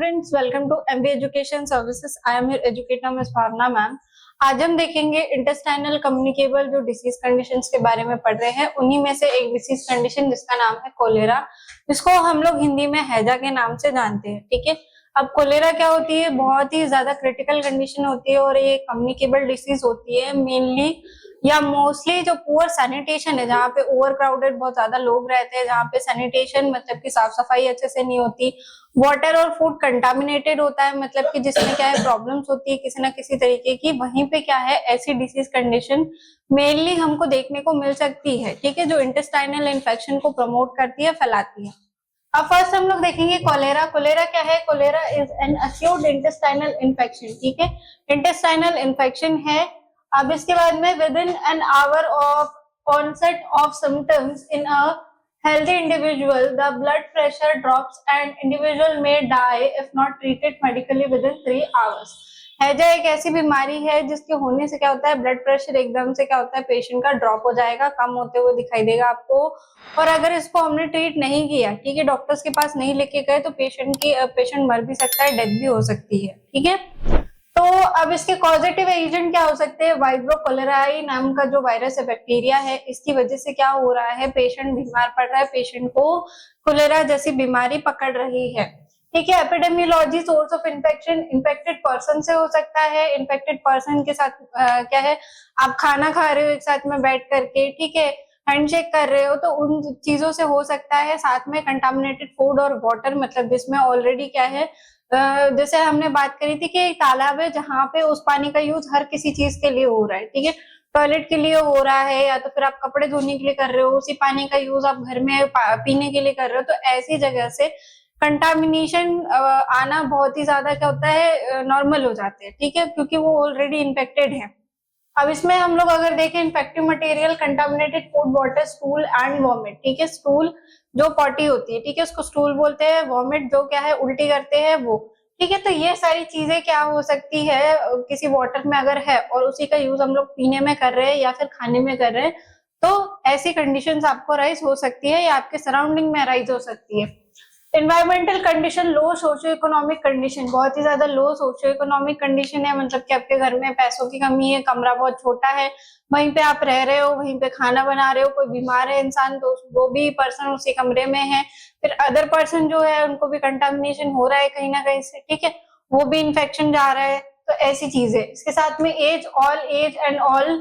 Students, welcome to MB education services. I am your educator miss Bhavna ma'am. आज हम देखेंगे intestinal communicable जो disease conditions के बारे में पढ़ रहे हैं। उन्हीं में से एक डिसीज कंडीशन जिसका नाम है कोलेरा, जिसको हम लोग हिंदी में हैजा के नाम से जानते हैं। ठीक है, अब कोलेरा क्या होती है? बहुत ही ज्यादा क्रिटिकल कंडीशन होती है और ये कम्युनिकेबल डिसीज होती है। मेनली या मोस्टली जो पुअर सैनिटेशन है, जहाँ पे ओवर क्राउडेड बहुत ज्यादा लोग रहते हैं, जहाँ पे सैनिटेशन मतलब कि साफ सफाई अच्छे से नहीं होती, वाटर और फूड कंटामिनेटेड होता है, मतलब कि जिसमें क्या है प्रॉब्लम्स होती है किसी ना किसी तरीके की, वहीं पे क्या है ऐसी डिसीज कंडीशन मेनली हमको देखने को मिल सकती है। ठीक है, जो इंटेस्टाइनल इन्फेक्शन को प्रमोट करती है, फैलाती है। अब फर्स्ट हम लोग देखेंगे कोलेरा। कोलेरा क्या है? Cholera is an acute intestinal infection. ठीक है, इंटेस्टाइनल इन्फेक्शन है। अब इसके बाद में within an hour of onset of symptoms in a healthy individual, the blood pressure drops and individual may die if not treated medically within 3 hours. हैजा एक ऐसी बीमारी है जिसके होने से क्या होता है, ब्लड प्रेशर एकदम से क्या होता है, पेशेंट का ड्रॉप हो जाएगा, कम होते हुए दिखाई देगा आपको। और अगर इसको हमने ट्रीट नहीं किया, ठीक है, डॉक्टर्स के पास नहीं लेके गए, तो पेशेंट मर भी सकता है, डेथ भी हो सकती है। ठीक है, तो अब इसके कॉजेटिव एजेंट क्या हो सकते हैं? वाइब्रो कोलेराई नाम का जो वायरस है, बैक्टीरिया है, इसकी वजह से क्या हो रहा है, पेशेंट बीमार पड़ रहा है, पेशेंट को कोलेरा जैसी बीमारी पकड़ रही है। ठीक है, epidemiology, source of infection infected person से हो सकता है। इन्फेक्टेड पर्सन के साथ क्या है, आप खाना खा रहे हो एक साथ में बैठ करके, ठीक है, हैंडशेक कर रहे हो, तो उन चीजों से हो सकता है। साथ में कंटामिनेटेड फूड और वाटर, मतलब जिसमें ऑलरेडी क्या है, जैसे हमने बात करी थी कि एक तालाब है जहाँ पे उस पानी का यूज हर किसी चीज के लिए हो रहा है। ठीक है, टॉयलेट के लिए हो रहा है, या तो फिर आप कपड़े धोने के लिए कर रहे हो, उसी पानी का यूज आप घर में पीने के लिए कर रहे हो, तो ऐसी जगह से कंटामिनेशन आना बहुत ही ज्यादा क्या होता है, नॉर्मल हो जाते हैं। ठीक है, क्योंकि वो ऑलरेडी इन्फेक्टेड है। अब इसमें हम लोग अगर देखें, infective material, contaminated food, water, stool and vomit. ठीक है, स्टूल जो पॉटी होती है, ठीक है, उसको स्टूल बोलते हैं। वॉमिट जो क्या है, उल्टी करते हैं वो। ठीक है, तो ये सारी चीजें क्या हो सकती है, किसी वाटर में अगर है और उसी का यूज हम लोग पीने में कर रहे हैं या फिर खाने में कर रहे हैं, तो ऐसी कंडीशंस आपको राइज हो सकती है या आपके सराउंडिंग में राइज हो सकती है। एनवायरमेंटल कंडीशन, लो सोशियो इकोनॉमिक कंडीशन, बहुत ही ज्यादा लो सोशियो इकोनॉमिक कंडीशन है, मतलब कि आपके घर में पैसों की कमी है, कमरा बहुत छोटा है, वहीं पे आप रह रहे हो, वहीं पे खाना बना रहे हो, कोई बीमार है इंसान तो वो भी पर्सन उसी कमरे में है, फिर अदर पर्सन जो है उनको भी कंटामिनेशन हो रहा है कहीं ना कहीं से, ठीक है, वो भी इन्फेक्शन जा रहा है, तो ऐसी चीज है। इसके साथ में age, all age and all,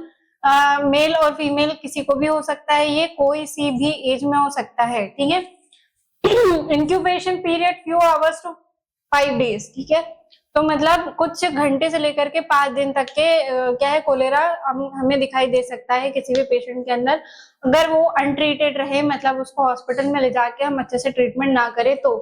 male और फीमेल किसी को भी हो सकता है, ये कोई सी भी एज में हो सकता है। ठीक है, incubation period few hours to 5 days. ठीक है, तो मतलब कुछ घंटे से लेकर के 5 दिन तक के क्या है, कोलेरा हमें दिखाई दे सकता है किसी भी पेशेंट के अंदर, अगर वो अनट्रीटेड रहे, मतलब उसको हॉस्पिटल में ले जाके हम अच्छे से ट्रीटमेंट ना करें तो।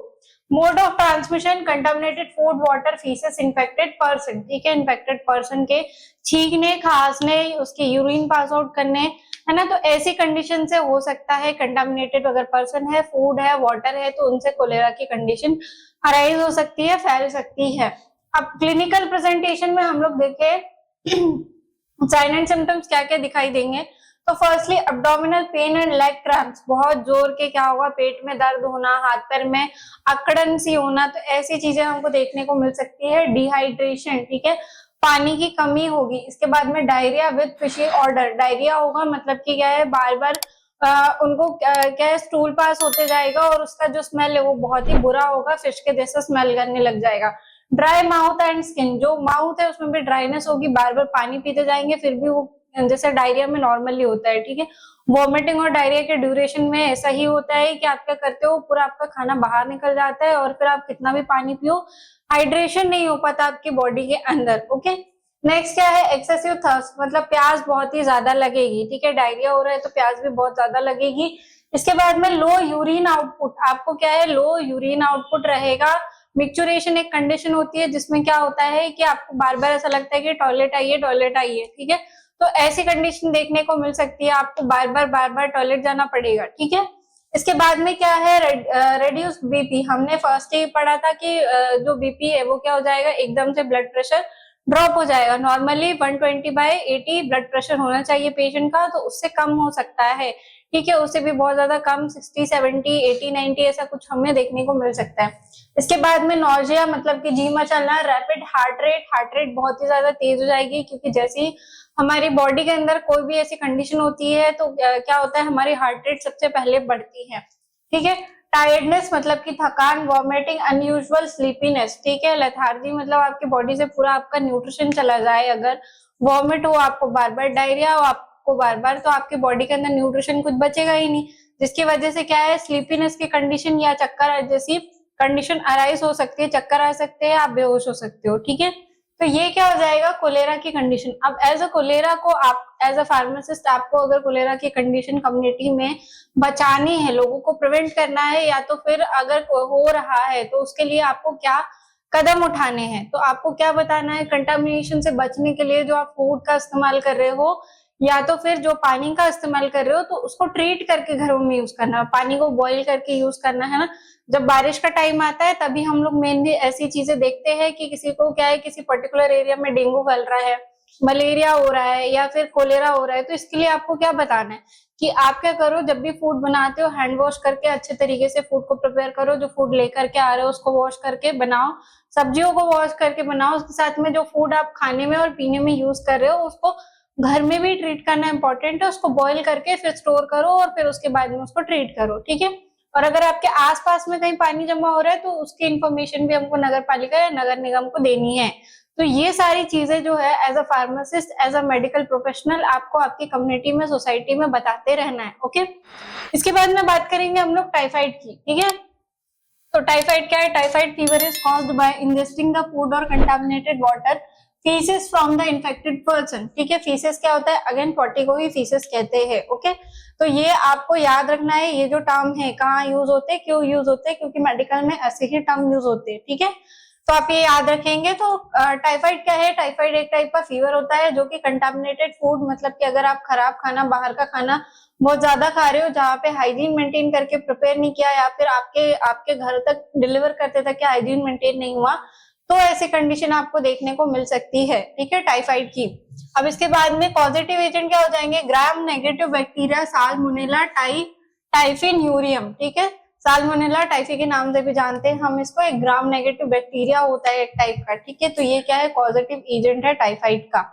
Mode of transmission, contaminated food, water, faeces, infected person. ठीक है, इन्फेक्टेड पर्सन के छींकने, खांसने, उसके यूरिन पास आउट करने, है ना, तो ऐसी कंडीशन से हो सकता है। कंटामिनेटेड अगर पर्सन है, फूड है, वाटर है, तो उनसे कोलेरा की कंडीशन अराइज हो सकती है, फैल सकती है। अब क्लिनिकल प्रेजेंटेशन में हम लोग देखें साइन एंड सिम्टम्स क्या क्या दिखाई देंगे, तो firstly abdominal pain and leg cramps, बहुत जोर के क्या होगा, पेट में दर्द होना, हाथ पैर में अकड़न सी होना, तो ऐसी चीजें हमको देखने को मिल सकती है। डिहाइड्रेशन, ठीक है, पानी की कमी होगी। इसके बाद में diarrhoea with fishy order, diarrhoea होगा, मतलब कि क्या है, बार बार उनको क्या है, स्टूल पास होते जाएगा और उसका जो स्मेल है वो बहुत ही बुरा होगा, फिश के जैसा स्मेल करने लग जाएगा। ड्राई माउथ एंड स्किन, जो माउथ है उसमें भी ड्राइनेस होगी, बार बार पानी पीते जाएंगे फिर भी वो जैसे डायरिया में नॉर्मली होता है। ठीक है, वॉमिटिंग और डायरिया के ड्यूरेशन में ऐसा ही होता है कि आप क्या करते हो, पूरा आपका खाना बाहर निकल जाता है और फिर आप कितना भी पानी पियो, हाइड्रेशन नहीं हो पाता आपकी बॉडी के अंदर। ओके, नेक्स्ट क्या है, एक्सेसिव थर्स्ट, मतलब प्यास बहुत ही ज्यादा लगेगी। ठीक है, डायरिया हो रहा है तो प्यास भी बहुत ज्यादा लगेगी। इसके बाद में लो यूरिन आउटपुट, आपको क्या है, लो यूरिन आउटपुट रहेगा। मिक्चुरेशन एक कंडीशन होती है जिसमें क्या होता है कि आपको बार बार ऐसा लगता है कि टॉयलेट आइए, टॉयलेट आइए। ठीक है, तो ऐसी कंडीशन देखने को मिल सकती है, आपको बार बार टॉयलेट जाना पड़ेगा। ठीक है, इसके बाद में क्या है, रेड्यूस्ड बीपी, हमने फर्स्ट ही पढ़ा था कि जो बीपी है वो क्या हो जाएगा, एकदम से ब्लड प्रेशर ड्रॉप हो जाएगा। नॉर्मली 120/80 ब्लड प्रेशर होना चाहिए पेशेंट का, तो उससे कम हो सकता है, ठीक है, उससे भी बहुत ज्यादा कम 60, 70, 80, 90 ऐसा कुछ हमें देखने को मिल सकता है। इसके बाद में नॉजिया मतलब कि जी मचलना, रैपिड हार्ट रेट बहुत ही ज्यादा तेज हो जाएगी, क्योंकि जैसे ही हमारी बॉडी के अंदर कोई भी ऐसी कंडीशन होती है तो क्या होता है, हमारी हार्ट रेट सबसे पहले बढ़ती है, ठीक है। टायर्डनेस मतलब कि थकान, वॉमिटिंग, अनयूजुअल स्लीपीनेस, ठीक है। लेथार्जी मतलब आपकी बॉडी से पूरा आपका न्यूट्रिशन चला जाए, अगर वॉमिट हो, आपको बार बार डायरिया हो आपको बार बार, तो आपकी बॉडी के अंदर न्यूट्रिशन कुछ बचेगा ही नहीं, जिसकी वजह से क्या है, स्लीपीनेस की कंडीशन या चक्कर जैसी कंडीशन अराइज हो सकती है, चक्कर आ सकते हैं, आप बेहोश हो सकते हो, ठीक है। तो ये क्या हो जाएगा, कोलेरा की कंडीशन। अब एज अ कोलेरा को आप एज अ फार्मासिस्ट, आपको अगर कोलेरा की कंडीशन कम्युनिटी में बचानी है, लोगों को प्रिवेंट करना है, या तो फिर अगर हो रहा है तो उसके लिए आपको क्या कदम उठाने हैं, तो आपको क्या बताना है, कंटामिनेशन से बचने के लिए जो आप फूड का इस्तेमाल कर रहे हो या तो फिर जो पानी का इस्तेमाल कर रहे हो, तो उसको ट्रीट करके घरों में यूज करना, पानी को बॉईल करके यूज करना, है ना। जब बारिश का टाइम आता है तभी हम लोग मेनली ऐसी चीजें देखते हैं कि किसी को क्या है, किसी पर्टिकुलर एरिया में डेंगू फैल रहा है, मलेरिया हो रहा है या फिर कोलेरा हो रहा है, तो इसके लिए आपको क्या बताना है कि आप क्या करो, जब भी फूड बनाते हो हैंड वॉश करके अच्छे तरीके से फूड को प्रिपेयर करो, जो फूड लेकर के आ रहे हो उसको वॉश करके बनाओ, सब्जियों को वॉश करके बनाओ, उसके साथ में जो फूड आप खाने में और पीने में यूज कर रहे हो उसको घर में भी ट्रीट करना इंपॉर्टेंट है, उसको बॉईल करके फिर स्टोर करो और फिर उसके बाद में उसको ट्रीट करो, ठीक है। और अगर आपके आसपास में कहीं पानी जमा हो रहा है तो उसकी इंफॉर्मेशन भी हमको नगर पालिका या नगर निगम को देनी है। तो ये सारी चीजें जो है as a pharmacist, as a medical professional आपको आपकी कम्युनिटी में, सोसाइटी में बताते रहना है, ओके। इसके बाद में बात करेंगे हम लोग टाइफाइड की, ठीक है। तो टाइफाइड क्या है, typhoid fever is caused by ingesting the food और contaminated water, faeces from the infected person, ठीक है। फीसेस क्या होता है, अगेन पॉटी को ही फीसेस कहते हैं, ओके। तो ये आपको याद रखना है, ये जो टर्म है कहाँ यूज होते हैं, क्यों यूज होते हैं, क्योंकि मेडिकल में ऐसे ही टर्म यूज होते हैं, ठीक है। तो आप ये याद रखेंगे। तो टाइफाइड क्या है, टाइफाइड एक टाइप का फीवर होता है जो कि कंटामिनेटेड फूड, मतलब कि अगर आप खराब खाना, बाहर का खाना बहुत ज्यादा खा रहे हो, जहाँ पे हाइजीन मेंटेन करके प्रिपेयर नहीं किया, या फिर आपके आपके घर तक डिलीवर करते तक हाइजीन मेंटेन नहीं हुआ, तो ऐसी कंडीशन आपको देखने को मिल सकती है, ठीक है, टाइफाइड की। अब इसके बाद में पॉजिटिव एजेंट क्या हो जाएंगे, ग्राम नेगेटिव बैक्टीरिया, साल्मोनेला टाइफिन यूरियम, ठीक है। साल्मोनेला टाइफी के नाम से भी जानते हैं हम इसको, एक ग्राम नेगेटिव बैक्टीरिया होता है एक टाइप का, ठीक है। तो ये क्या है, पॉजिटिव एजेंट है टाइफाइड का।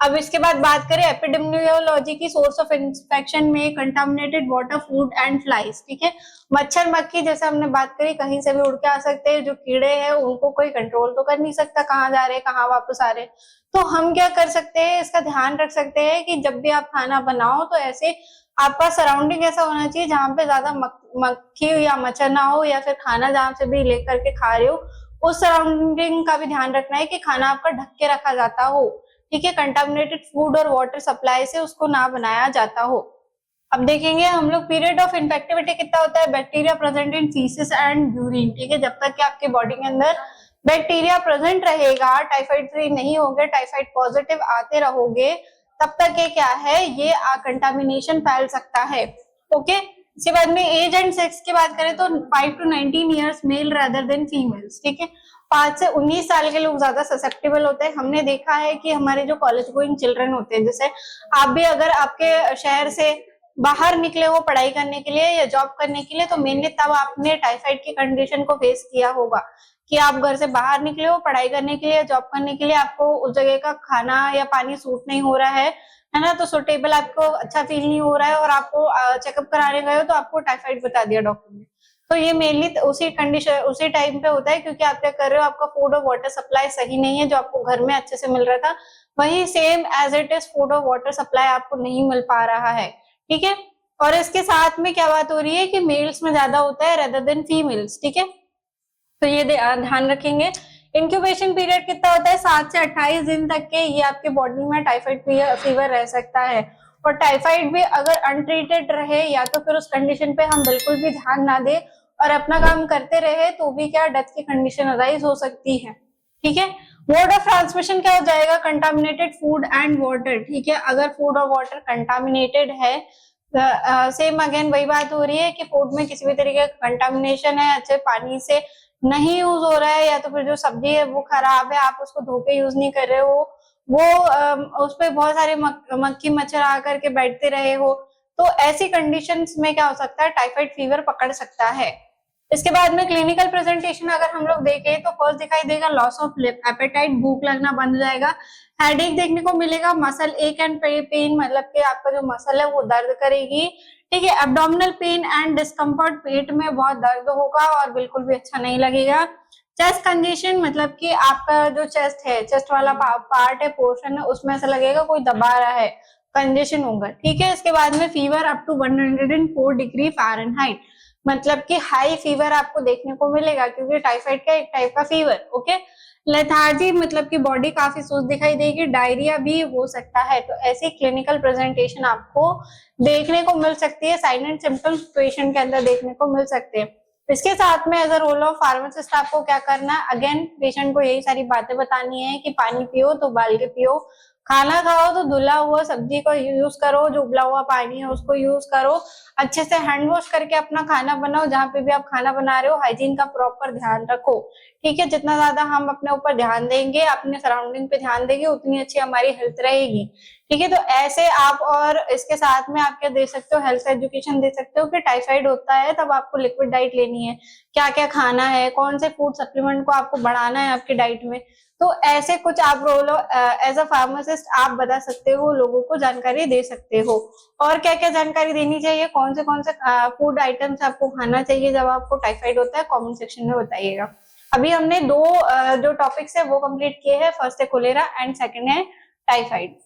अब इसके बाद बात करें एपिडेमियोलॉजी की, सोर्स ऑफ इन्फेक्शन में contaminated water, food and flies, ठीक है। मच्छर मक्खी जैसे हमने बात करी, कहीं से भी उड़ के आ सकते हैं, जो कीड़े हैं उनको कोई कंट्रोल तो कर नहीं सकता, कहाँ जा रहे हैं कहाँ वापस आ रहे हैं। तो हम क्या कर सकते हैं, इसका ध्यान रख सकते हैं कि जब भी आप खाना बनाओ तो ऐसे आपका सराउंडिंग ऐसा होना चाहिए जहाँ पे ज्यादा मक्खी या मच्छर ना हो, या फिर खाना जहाँ से भी लेकर के खा रहे हो उस सराउंडिंग का भी ध्यान रखना है कि खाना आपका ढक के रखा जाता हो, ठीक है। कंटामिनेटेड फूड और वाटर सप्लाई से उसको ना बनाया जाता हो। अब देखेंगे हम लोग पीरियड ऑफ इन्फेक्टिविटी कितना होता है, bacteria present in faeces and urine, ठीक है। जब तक कि आपके बॉडी के अंदर बैक्टीरिया प्रेजेंट रहेगा, टाइफाइड फ्री नहीं होगे, टाइफाइड पॉजिटिव आते रहोगे, तब तक ये क्या है, ये कंटामिनेशन फैल सकता है, ओके। इसके बाद में एज एंड सेक्स की बात करें तो 5 to 19 years male rather than females, ठीक है। 5 से 19 साल के लोग ज्यादा ससेप्टेबल होते हैं। हमने देखा है कि हमारे जो कॉलेज गोइंग चिल्ड्रन होते हैं, जैसे आप भी अगर आपके शहर से बाहर निकले हो पढ़ाई करने के लिए या जॉब करने के लिए, तो मेनली तब आपने टाइफाइड की कंडीशन को फेस किया होगा कि आप घर से बाहर निकले हो पढ़ाई करने के लिए, जॉब करने के लिए, आपको उस जगह का खाना या पानी सूट नहीं हो रहा है ना, तो सुटेबल आपको अच्छा फील नहीं हो रहा है और आपको चेकअप कराने गए हो तो आपको टाइफाइड बता दिया डॉक्टर ने। तो ये मेनली उसी कंडीशन उसी टाइम पे होता है, क्योंकि आप क्या कर रहे हो, आपका फूड और वाटर सप्लाई सही नहीं है, जो आपको घर में अच्छे से मिल रहा था वही same as it is food और वाटर सप्लाई आपको नहीं मिल पा रहा है, ठीक है। और इसके साथ में क्या बात हो रही है कि मेल्स में ज्यादा होता है रेदर देन फीमेल्स, ठीक है। तो ये ध्यान रखेंगे। इंक्यूबेशन पीरियड कितना होता है, 7 से 28 दिन तक के ये आपके बॉडी में टाइफाइड फीवर रह सकता है। और टाइफाइड भी अगर अनट्रीटेड रहे या तो फिर उस कंडीशन पे हम बिल्कुल भी ध्यान ना दे और अपना काम करते रहे तो भी क्या डेथ की कंडीशन अराइज हो सकती है, ठीक है। मोड ऑफ ट्रांसमिशन क्या हो जाएगा, कंटामिनेटेड फूड एंड वाटर, ठीक है। अगर फूड और वाटर कंटामिनेटेड है, सेम अगेन वही बात हो रही है कि फूड में किसी भी तरीके का कंटामिनेशन है, अच्छे पानी से नहीं यूज हो रहा है, या तो फिर जो सब्जी है वो खराब है, आप उसको धो के यूज नहीं कर रहे हो, वो उस पे बहुत सारे मक्खी मच्छर आकर के बैठते रहे हो, तो ऐसी कंडीशंस में क्या हो सकता है, टाइफाइड फीवर पकड़ सकता है। इसके बाद में क्लिनिकल प्रेजेंटेशन अगर हम लोग देखें तो फर्स्ट दिखाई देगा लॉस ऑफ एपेटाइट, भूख लगना बंद हो जाएगा, हेडेक देखने को मिलेगा, मसल एक एंड पेन, मतलब कि आपका जो मसल है वो दर्द करेगी, ठीक है, एब्डोमिनल पेन एंड डिस्कम्फर्ट, पेट में बहुत दर्द होगा और बिल्कुल भी अच्छा नहीं लगेगा। चेस्ट कंजेशन, मतलब कि आपका जो चेस्ट है, चेस्ट वाला पार्ट है, पोर्शन है, उसमें ऐसा लगेगा कोई दबा रहा है, कंजेशन होगा, ठीक है। इसके बाद में fever up to 104 degree Fahrenheit, मतलब कि हाई फीवर आपको देखने को मिलेगा, क्योंकि टाइफाइड का एक टाइप का फीवर, ओके। लेथार्जी, मतलब कि बॉडी काफी सुस्त दिखाई देगी, डायरिया भी हो सकता है, तो ऐसी क्लिनिकल प्रेजेंटेशन आपको देखने को मिल सकती है, साइन एंड सिम्टम्स पेशेंट के अंदर देखने को मिल सकते हैं। इसके साथ में as a role of pharmacist आपको क्या करना है, अगेन पेशेंट को यही सारी बातें बतानी है कि पानी पियो तो उबाल के पियो, खाना खाओ तो धुला हुआ सब्जी को यूज करो, जो उबला हुआ पानी है उसको यूज करो, अच्छे से हैंड वॉश करके अपना खाना बनाओ, जहाँ पे भी आप खाना बना रहे हो हाइजीन का प्रॉपर ध्यान रखो, ठीक है। जितना ज्यादा हम अपने ऊपर ध्यान देंगे, अपने सराउंडिंग पे ध्यान देंगे, उतनी अच्छी हमारी हेल्थ रहेगी, ठीक है। तो ऐसे आप, और इसके साथ में आप क्या दे सकते हो, हेल्थ एजुकेशन दे सकते हो कि टाइफाइड होता है तब आपको लिक्विड डाइट लेनी है, क्या क्या खाना है, कौन से फूड सप्लीमेंट को आपको बढ़ाना है आपकी डाइट में, तो ऐसे कुछ आप रोल एज अ फार्मासिस्ट आप बता सकते हो, लोगों को जानकारी दे सकते हो। और क्या क्या जानकारी देनी चाहिए, कौन से फूड आइटम्स आपको खाना चाहिए जब आपको टाइफाइड होता है, कमेंट सेक्शन में बताइएगा। अभी हमने दो जो टॉपिक्स है वो कंप्लीट किए हैं, फर्स्ट है कोलेरा एंड सेकंड है टाइफाइड।